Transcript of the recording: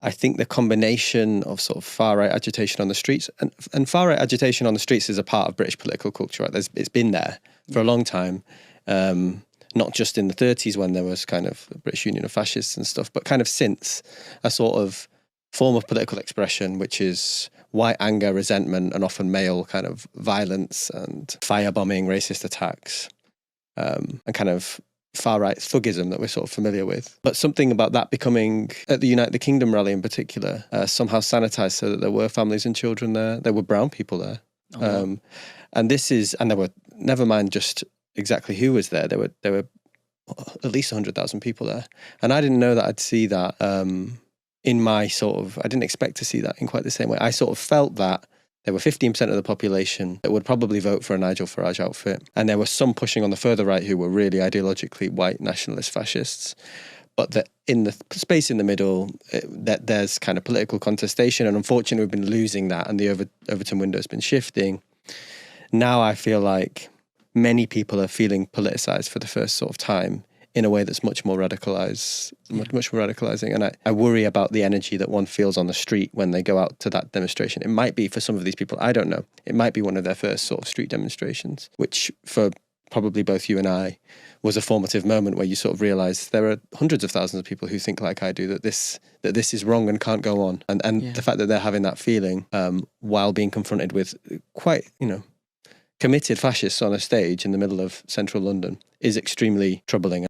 I think the combination of sort of far-right agitation on the streets, and far-right agitation on the streets is a part of British political culture, right? It's been there for a long time, not just in the 30s when there was kind of the British Union of Fascists and stuff, but kind of since, a sort of form of political expression, which is white anger, resentment, and often male kind of violence and firebombing, racist attacks, and kind of far-right thuggism that we're sort of familiar with. But something about that becoming, at the United Kingdom rally in particular, somehow sanitised so that there were families and children there. There were brown people there. And there were, never mind just exactly who was there, there were at least 100,000 people there. And I didn't know that I'd see that in my sort of, I didn't expect to see that in quite the same way. I sort of felt that there were 15% of the population that would probably vote for a Nigel Farage outfit. And there was some pushing on the further right who were really ideologically white nationalist fascists. But that in the space in the middle, that there's kind of political contestation. And unfortunately, we've been losing that, and the Overton window has been shifting. Now I feel like many people are feeling politicized for the first sort of time in a way that's much more radicalized, much more radicalizing. And I worry about the energy that one feels on the street when they go out to that demonstration. It might be, for some of these people, I don't know, it might be one of their first sort of street demonstrations, which for probably both you and I was a formative moment where you sort of realize there are hundreds of thousands of people who think like I do, that this is wrong and can't go on. And the fact that they're having that feeling while being confronted with quite, committed fascists on a stage in the middle of central London is extremely troubling.